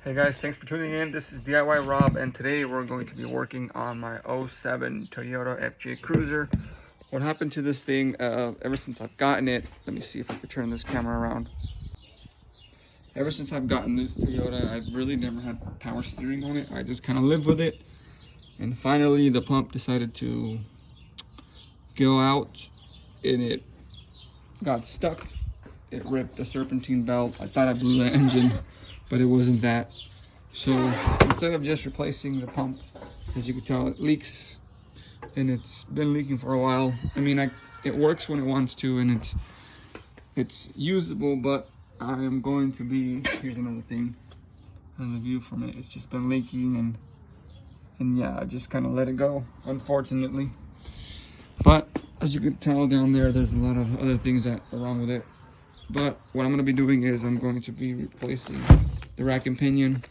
Hey guys, thanks for tuning in. This is DIY Rob, and today we're going to be working on my '07 Toyota FJ Cruiser. What happened to this thing ever since I've gotten it? Let me see if I can turn this camera around. Ever since I've gotten this Toyota, I've really never had power steering on it. I just kind of live with it. And finally, the pump decided to go out, and it got stuck. It ripped the serpentine belt. I thought I blew the engine, but it wasn't that. So instead of just replacing the pump, as you can tell, it leaks, and it's been leaking for a while. I mean, it works when it wants to, and it's usable, but I am going to be, here's another thing, another view from it. It's just been leaking, and yeah, I just kind of let it go, unfortunately. But as you can tell down there, there's a lot of other things that are wrong with it. But what I'm going to be doing is I'm going to be replacing the rack and pinion,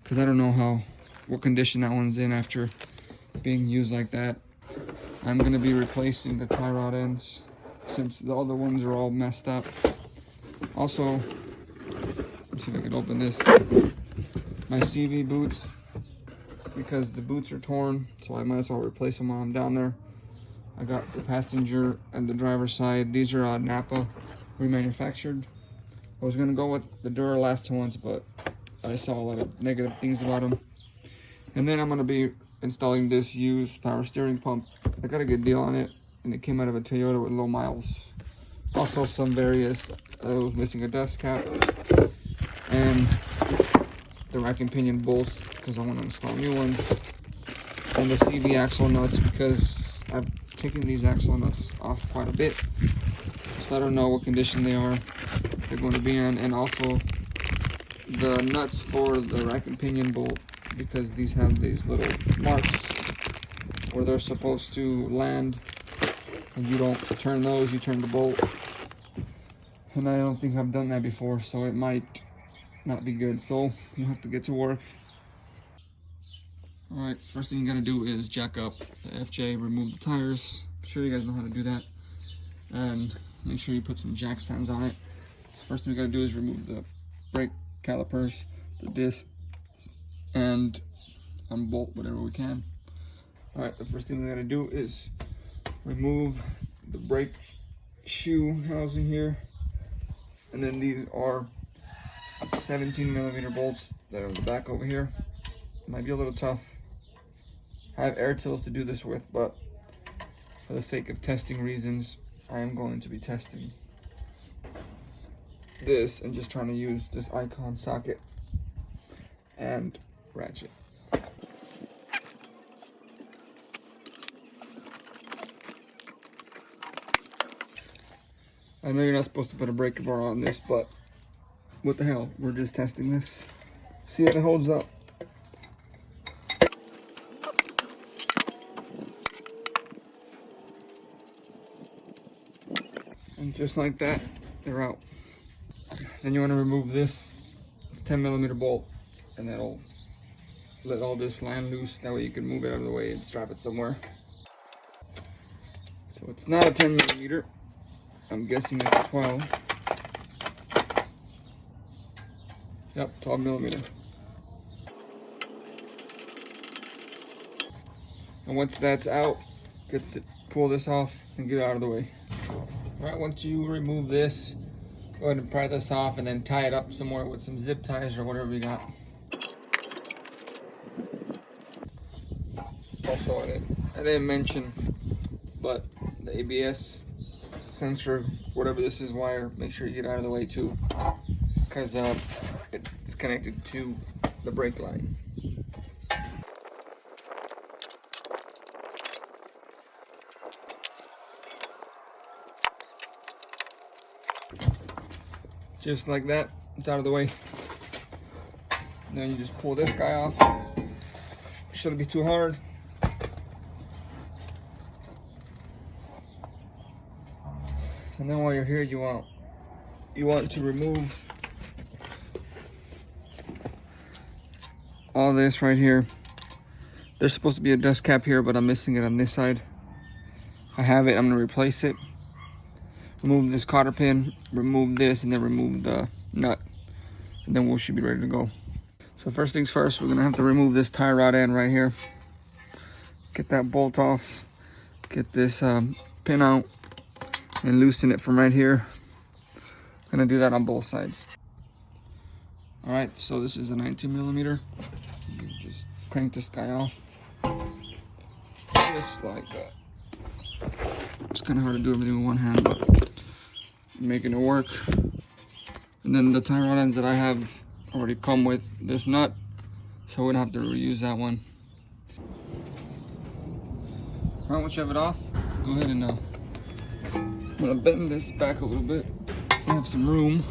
because I don't know what condition that one's in after being used like that. I'm going to be replacing the tie rod ends since the other ones are all messed up. Also, let's see if I can open this. My CV boots, because the boots are torn, so I might as well replace them while I'm down there. I got the passenger and the driver's side. These are Napa remanufactured. I was gonna go with the Duralast ones, but I saw a lot of negative things about them. And then I'm gonna be installing this used power steering pump. I got a good deal on it, and it came out of a Toyota with low miles. Also some various, I was missing a dust cap, and the rack and pinion bolts, because I want to install new ones, and the CV axle nuts, because I've taken these axle nuts off quite a bit. So I don't know what condition they're going to be in, and also the nuts for the rack and pinion bolt, because these have these little marks where they're supposed to land, and you don't turn those, you turn the bolt. And I don't think I've done that before, so it might not be good. So we'll have to get to work. All right, first thing you gotta do is jack up the FJ, remove the tires. I'm sure you guys know how to do that. And make sure you put some jack stands on it. First thing we gotta do is remove the brake calipers, the disc, and unbolt whatever we can. All right, the first thing we gotta do is remove the brake shoe housing here. And then these are 17mm bolts that are in the back over here. Might be a little tough. I have air tools to do this with, but for the sake of testing reasons, I am going to be testing this and just trying to use this icon socket and ratchet. I know you're not supposed to put a breaker bar on this, but what the hell, we're just testing this. See if it holds up. And just like that, they're out. Then you want to remove this. It's 10mm bolt, and that'll let all this land loose. That way you can move it out of the way and strap it somewhere. So it's not a 10mm. I'm guessing it's a 12. Yep, 12mm. And once that's out, pull this off and get it out of the way. Alright, once you remove this, go ahead and pry this off and then tie it up somewhere with some zip ties or whatever you got. Also, I didn't mention, but the ABS sensor, whatever this is, wire, make sure you get out of the way too, because it's connected to the brake line. Just like that, it's out of the way. And then you just pull this guy off. Shouldn't be too hard. And then while you're here, you want to remove all this right here. There's supposed to be a dust cap here, but I'm missing it on this side. I have it, I'm gonna replace it. Remove this cotter pin, remove this, and then remove the nut. And then we should be ready to go. So first things first, we're gonna have to remove this tie rod end right here. Get that bolt off, get this pin out, and loosen it from right here. I'm gonna do that on both sides. All right, so this is a 19mm. You just crank this guy off, just like that. It's kind of hard to do everything with one hand, but I'm making it work. And then the tie rod ends that I have already come with this nut, so we don't have to reuse that one. All right, once you have it off, go ahead and I'm gonna bend this back a little bit so I have some room,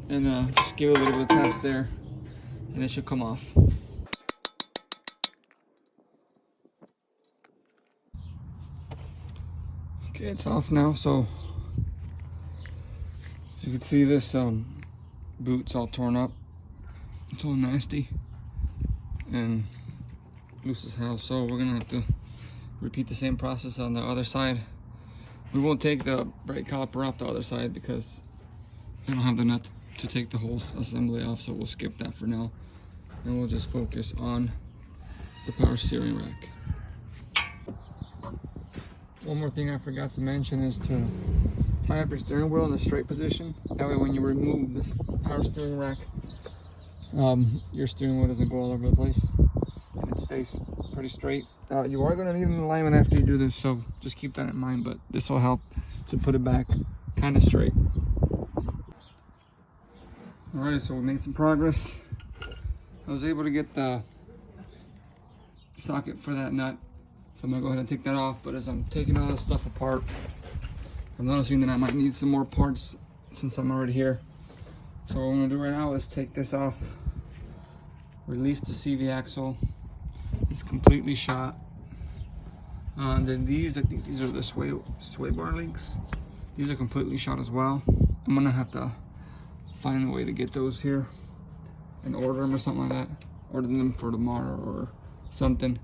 and just give it a little bit of taps there, and it should come off. Okay, it's off now. So as you can see, this boot's all torn up. It's all nasty and loose as hell. So we're gonna have to repeat the same process on the other side. We won't take the brake caliper off the other side because I don't have the nut to take the whole assembly off, so we'll skip that for now, and we'll just focus on the power steering rack. One more thing I forgot to mention is to tie up your steering wheel in a straight position. That way when you remove this power steering rack, your steering wheel doesn't go all over the place and it stays pretty straight. You are going to need an alignment after you do this, so just keep that in mind, but this will help to put it back kind of straight. Alright, so we made some progress. I was able to get the socket for that nut, so I'm gonna go ahead and take that off. But as I'm taking all this stuff apart, I'm noticing that I might need some more parts since I'm already here. So what I'm gonna do right now is take this off, release the CV axle. It's completely shot. And then these, I think these are the sway bar links. These are completely shot as well. I'm gonna have to find a way to get those here and order them or something like that. Order them for tomorrow or something.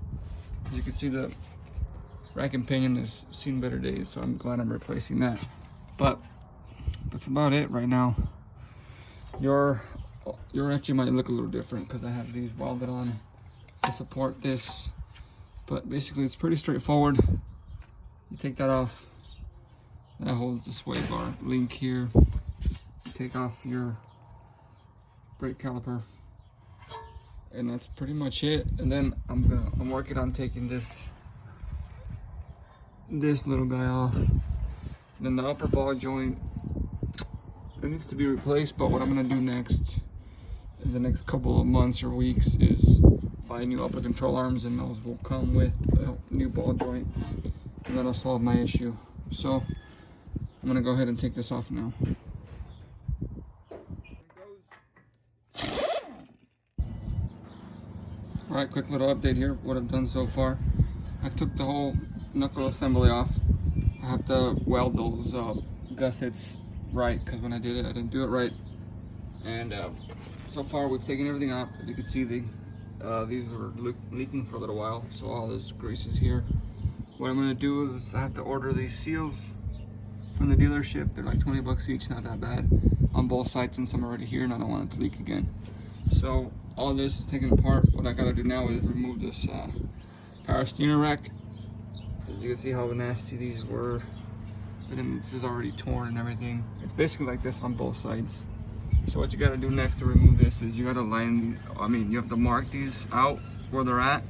As you can see, the rack and pinion has seen better days, so I'm glad I'm replacing that. But that's about it right now. Your actually might look a little different because I have these welded on to support this, but basically it's pretty straightforward. You take that off, that holds the sway bar link here. You take off your brake caliper, and that's pretty much it. And then I'm working on taking this little guy off. Then the upper ball joint, it needs to be replaced, but what I'm gonna do next in the next couple of months or weeks is find new upper control arms, and those will come with a new ball joint, and that'll solve my issue. So I'm gonna go ahead and take this off now. Alright, quick little update here, what I've done so far. I took the whole knuckle assembly off. I have to weld those gussets right, because when I did it, I didn't do it right. And so far we've taken everything out. As you can see, these were leaking for a little while, so all this grease is here. What I'm gonna do is I have to order these seals from the dealership. They're like 20 bucks each, not that bad, on both sides since I'm already here and I don't want it to leak again. So all this is taken apart. What I gotta do now is remove this power steering rack. As you can see how nasty these were, and then this is already torn and everything. It's basically like this on both sides. So what you gotta do next to remove this is you gotta line these, you have to mark these out where they're at.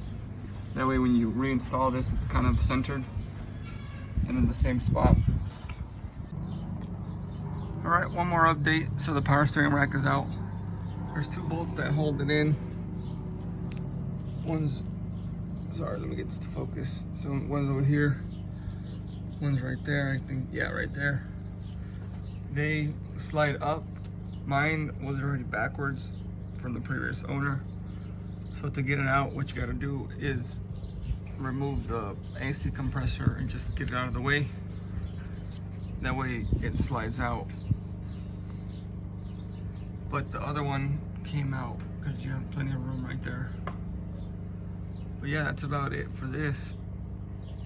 That way when you reinstall this, it's kind of centered and in the same spot. All right, one more update. So the power steering rack is out. There's two bolts that hold it in. One's, sorry, let me get this to focus. So one's over here, one's right there, I think, yeah, right there. They slide up. Mine was already backwards from the previous owner. So to get it out, what you gotta do is remove the AC compressor and just get it out of the way. That way it slides out. But the other one came out because you have plenty of room right there. But yeah, that's about it for this.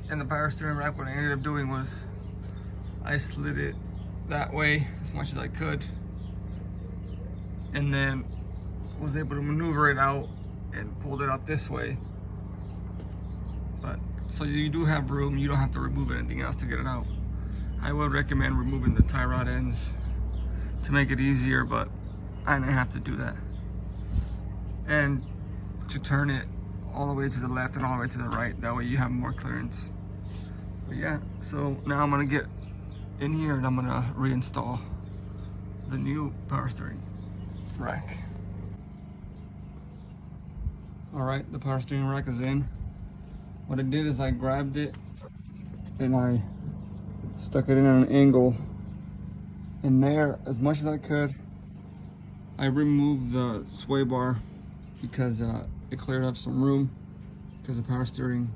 And the power steering rack, what I ended up doing was I slid it that way as much as I could. and then was able to maneuver it out and pulled it out this way. But so you do have room, you don't have to remove anything else to get it out. I would recommend removing the tie rod ends to make it easier, but I didn't have to do that. And to turn it all the way to the left and all the way to the right, that way you have more clearance. But yeah, so now I'm gonna get in here and I'm gonna reinstall the new power steering rack. All right, the power steering rack is in. What I did is I grabbed it and I stuck it in at an angle. And there, as much as I could, I removed the sway bar because it cleared up some room because the power steering,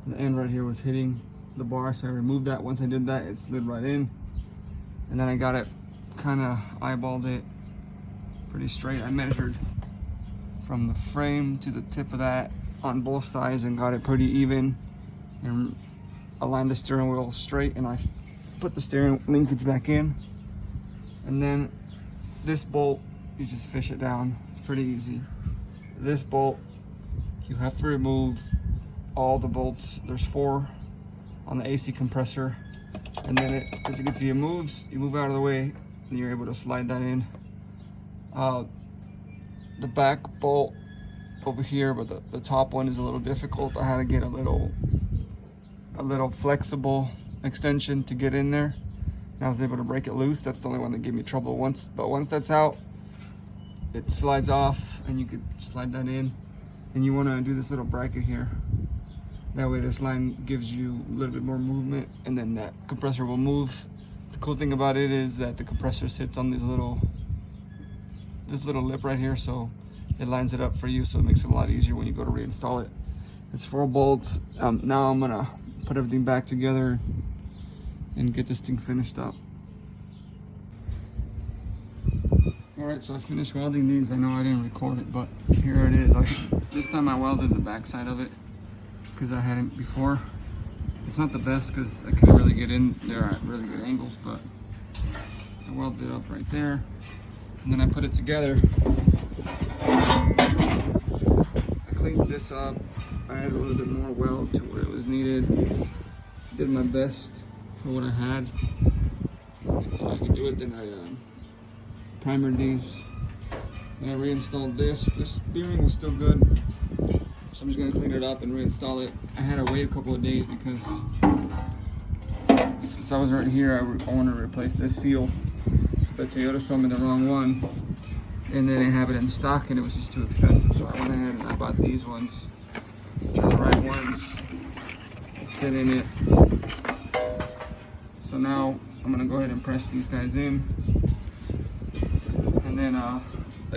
the end right here was hitting the bar. So I removed that. Once I did that, it slid right in. And then I got it, kind of eyeballed it pretty straight. I measured from the frame to the tip of that on both sides and got it pretty even and aligned the steering wheel straight, and I put the steering linkage back in. And then this bolt, you just fish it down. It's pretty easy. This bolt, you have to remove all the bolts. There's 4 on the AC compressor, and then as you can see, it moves. You move out of the way and you're able to slide that in. The back bolt over here, but the top one is a little difficult. I had to get a little flexible extension to get in there, and I was able to break it loose. That's the only one that gave me trouble once, but once that's out, it slides off and you could slide that in. And you want to do this little bracket here, that way this line gives you a little bit more movement, and then that compressor will move. The cool thing about it is that the compressor sits on this little lip right here, so it lines it up for you, so it makes it a lot easier when you go to reinstall it. It's 4 bolts. Now I'm gonna put everything back together and get this thing finished up. All right, so I finished welding these. I know I didn't record it, but here it is. This time I welded the back side of it because I hadn't before. It's not the best because I couldn't really get in there at really good angles, but I welded it up right there. And then I put it together. I cleaned this up. I added a little bit more weld to where it was needed. Did my best for what I had. If I could do it, then I primered these. And I reinstalled this. This bearing was still good, so I'm just gonna clean it up and reinstall it. I had to wait a couple of days because since I was right here, I want to replace this seal. But Toyota sold me the wrong one, and they didn't have it in stock, and it was just too expensive. So I went ahead and I bought these ones, which are the right ones. They sit in it. So now I'm gonna go ahead and press these guys in, and then I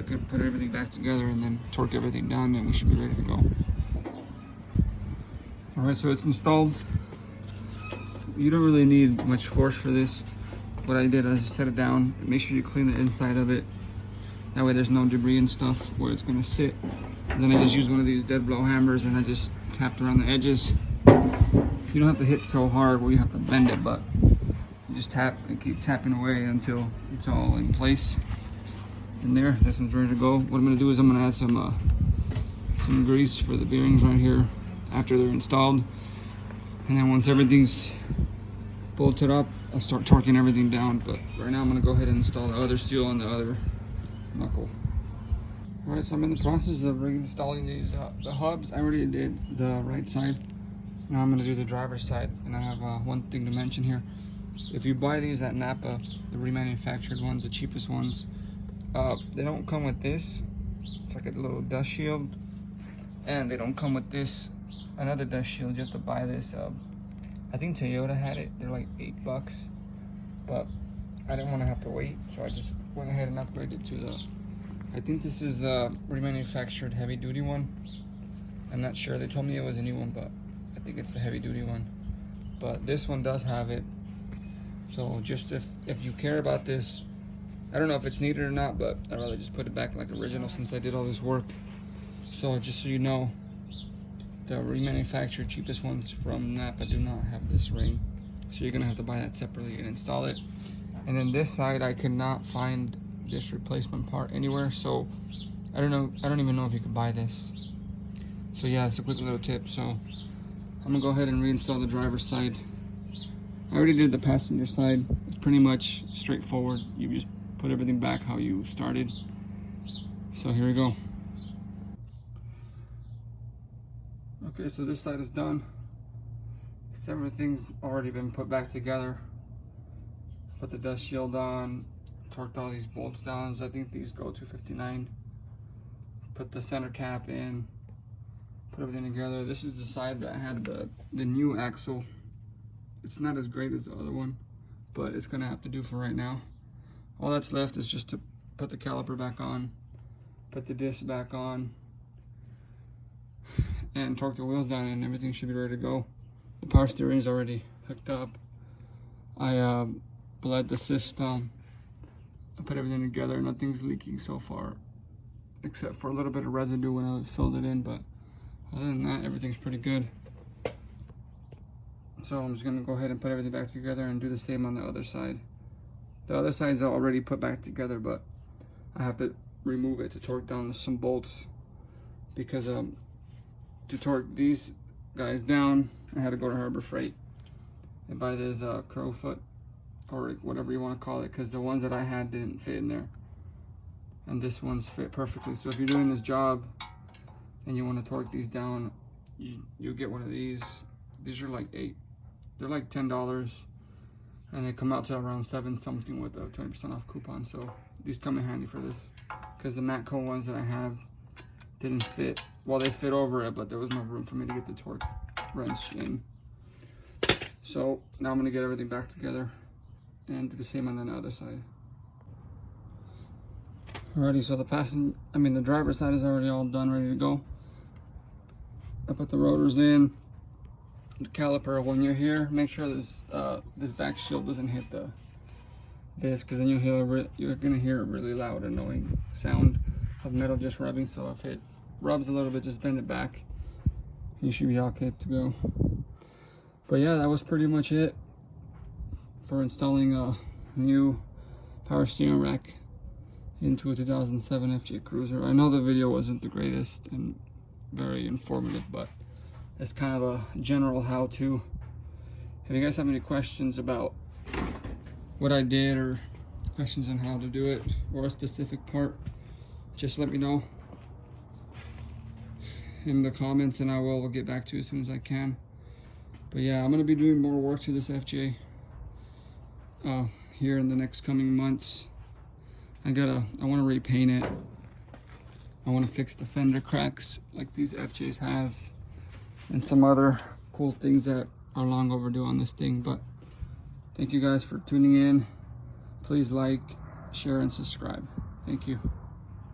could put everything back together and then torque everything down, and we should be ready to go. All right, so it's installed. You don't really need much force for this. What I did, I just set it down. Make sure you clean the inside of it. That way there's no debris and stuff where it's gonna sit. And then I just used one of these dead blow hammers and I just tapped around the edges. You don't have to hit so hard where you have to bend it, but you just tap and keep tapping away until it's all in place. And there, this one's ready to go. What I'm gonna do is I'm gonna add some grease for the bearings right here after they're installed. And then once everything's bolted up, I'll start torquing everything down. But right now I'm gonna go ahead and install the other seal on the other knuckle. All right, so I'm in the process of reinstalling these the hubs. I already did the right side. Now I'm gonna do the driver's side. And I have one thing to mention here. If you buy these at Napa, the remanufactured ones, the cheapest ones, they don't come with this. It's like a little dust shield, and they don't come with this another dust shield. You have to buy this. I think Toyota had it. They're like $8, but I didn't want to have to wait, so I just went ahead and upgraded to the. I think this is the remanufactured heavy duty one. I'm not sure. They told me it was a new one, but I think it's the heavy duty one. But this one does have it. So just if you care about this, I don't know if it's needed or not, but I'd rather just put it back like original since I did all this work. So just so you know, the remanufactured cheapest ones from Napa do not have this ring. So you're gonna have to buy that separately and install it. And then this side, I could not find disc replacement part anywhere, so I don't even know if you can buy this. So yeah, it's a quick little tip. So I'm gonna go ahead and reinstall the driver's side. I already did the passenger side. It's pretty much straightforward. You just put everything back how you started. So here we go. Okay, so this side is done. Everything's already been put back together. Put the dust shield on, torqued all these bolts down. I think these go to 59. Put the center cap in, put everything together. This is the side that had the new axle. It's not as great as the other one, but it's gonna have to do for right now. All that's left is just to put the caliper back on, put the disc back on, and torque the wheels down, and everything should be ready to go. The power steering is already hooked up. I bled the system. I put everything together. Nothing's leaking so far, except for a little bit of residue when I filled it in, but other than that, everything's pretty good. So I'm just gonna go ahead and put everything back together and do the same on the other side. The other side's already put back together, but I have to remove it to torque down some bolts, because to torque these guys down, I had to go to Harbor Freight and buy this Crowfoot, or whatever you want to call it, because the ones that I had didn't fit in there, and this one's fit perfectly. So if you're doing this job and you want to torque these down, you'll get one of these. These are like they're like $10, and they come out to around 7 something with a 20% off coupon. So these come in handy for this, because the Matco ones that I have didn't fit. Well, they fit over it, but there was no room for me to get the torque wrench in. So now I'm gonna get everything back together and do the same on the other side. Alrighty, so the driver's side is already all done, ready to go. I put the rotors in, the caliper. When you're here, make sure this back shield doesn't hit this, because then you're gonna hear a really loud, annoying sound of metal just rubbing. So if it rubs a little bit, just bend it back. You should be okay to go. But yeah, that was pretty much it for installing a new power steering rack into a 2007 FJ Cruiser. I know the video wasn't the greatest and very informative, but it's kind of a general how-to. If you guys have any questions about what I did, or questions on how to do it, or a specific part, just let me know in the comments, and I will get back to you as soon as I can. But yeah, I'm gonna be doing more work to this FJ here in the next coming months. I want to repaint it. I want to fix the fender cracks like these FJs have, and some other cool things that are long overdue on this thing. But thank you guys for tuning in. Please like, share, and subscribe. Thank you.